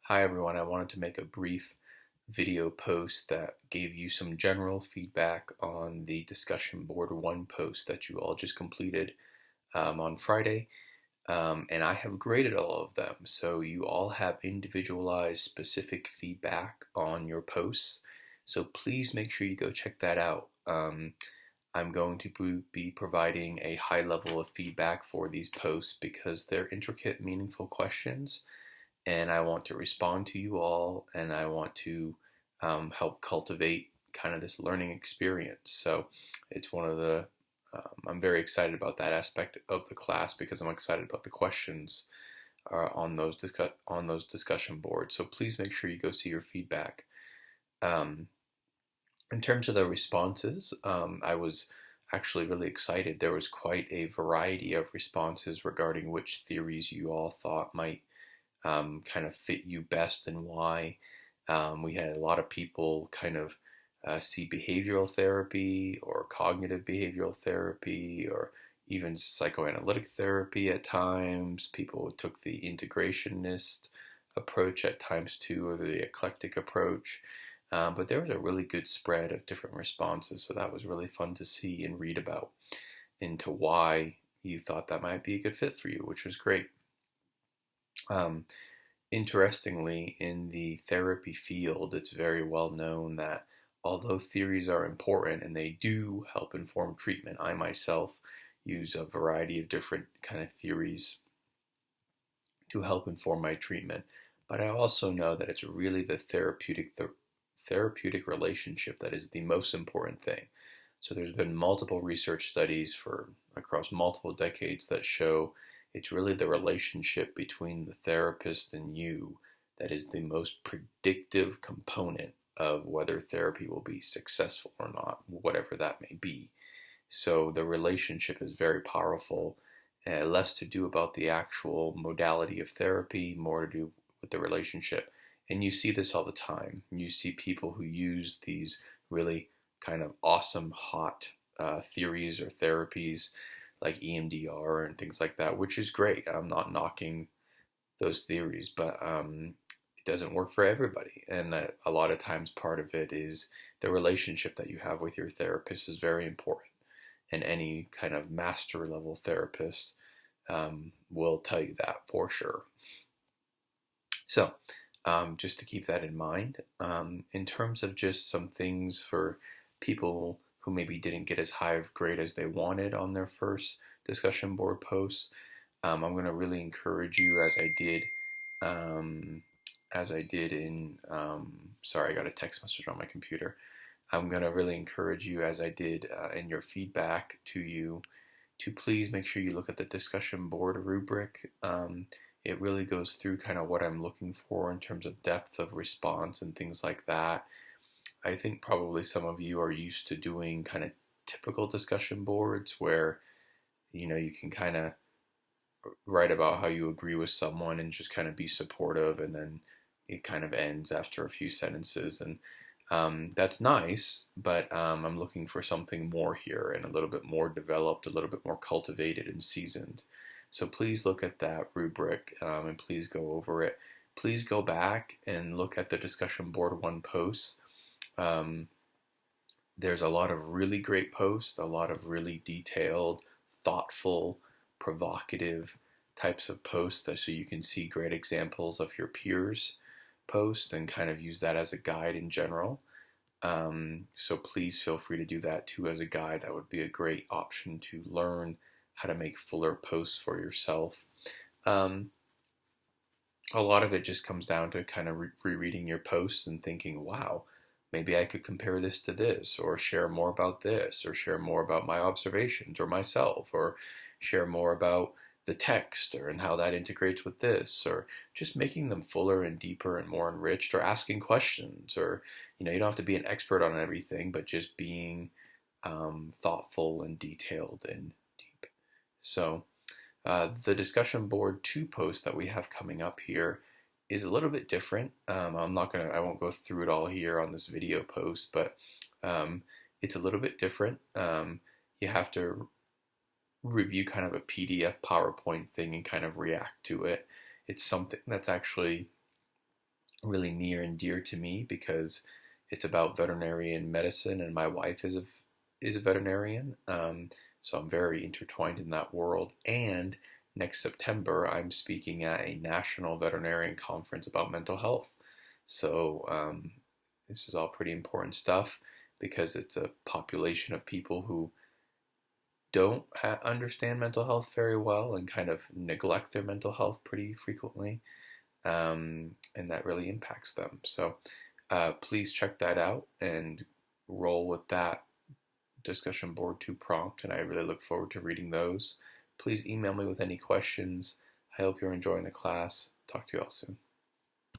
Hi everyone, I wanted to make a brief video post that gave you some general feedback on the discussion board one post that you all just completed on Friday. And I have graded all of them, so you all have individualized specific feedback on your posts. So please make sure you go check that out. I'm going to be providing a high level of feedback for these posts because they're intricate, meaningful questions and I want to respond to you all, and I want to help cultivate kind of this learning experience. So it's one of the I'm very excited about that aspect of the class because I'm excited about the questions on those discussion boards. So please make sure you go see your feedback. Um, in terms of the responses, I was actually really excited. There was quite a variety of responses regarding which theories you all thought might kind of fit you best and why. We had a lot of people kind of see behavioral therapy or cognitive behavioral therapy or even psychoanalytic therapy at times. People took the integrationist approach at times too, or the eclectic approach. But there was a really good spread of different responses, so that was really fun to see and read about into why you thought that might be a good fit for you, which was great. Um, Interestingly, in the therapy field, it's very well known that although theories are important and they do help inform treatment, I myself use a variety of different kind of theories to help inform my treatment. But I also know that it's really the therapeutic relationship that is the most important thing. So there's been multiple research studies for across multiple decades that show it's really the relationship between the therapist and you that is the most predictive component of whether therapy will be successful or not, whatever that may be. So the relationship is very powerful. Less to do about the actual modality of therapy, more to do with the relationship. And you see this all the time. You see people who use these really kind of awesome, hot theories or therapies like EMDR and things like that, which is great. I'm not knocking those theories, but it doesn't work for everybody. And a lot of times part of it is the relationship that you have with your therapist is very important. And any kind of master level therapist will tell you that for sure. So, just to keep that in mind, in terms of just some things for people who maybe didn't get as high of grade as they wanted on their first discussion board posts, I'm going to really encourage you, as I did in, sorry, I got a text message on my computer. I'm going to really encourage you, as I did in your feedback to you, to please make sure you look at the discussion board rubric. It really goes through kind of what I'm looking for in terms of depth of response and things like that. I think probably some of you are used to doing kind of typical discussion boards where, you can kind of write about how you agree with someone and just kind of be supportive, and then it kind of ends after a few sentences. And that's nice, but I'm looking for something more here and a little bit more developed, a little bit more cultivated and seasoned. So please look at that rubric and please go over it. Please go back and look at the discussion board one posts. There's a lot of really great posts, a lot of really detailed, thoughtful, provocative types of posts so you can see great examples of your peers' posts and kind of use that as a guide in general. So please feel free to do that too as a guide. That would be a great option to learn how to make fuller posts for yourself. A lot of it just comes down to kind of rereading your posts and thinking, wow, maybe I could compare this to this, or share more about this, or share more about my observations or myself, or share more about the text and how that integrates with this, or just making them fuller and deeper and more enriched, or asking questions, or you don't have to be an expert on everything, but just being thoughtful and detailed and deep. So the discussion board 2 post that we have coming up here is a little bit different. I won't go through it all here on this video post, but it's a little bit different. You have to review kind of a PDF PowerPoint thing and kind of react to it. It's something that's actually really near and dear to me because it's about veterinarian medicine, and my wife is a veterinarian, so I'm very intertwined in that world. And next September, I'm speaking at a national veterinarian conference about mental health. So this is all pretty important stuff because it's a population of people who don't understand mental health very well and kind of neglect their mental health pretty frequently, and that really impacts them. So please check that out and roll with that discussion board 2 prompt, and I really look forward to reading those. Please email me with any questions. I hope you're enjoying the class. Talk to you all soon.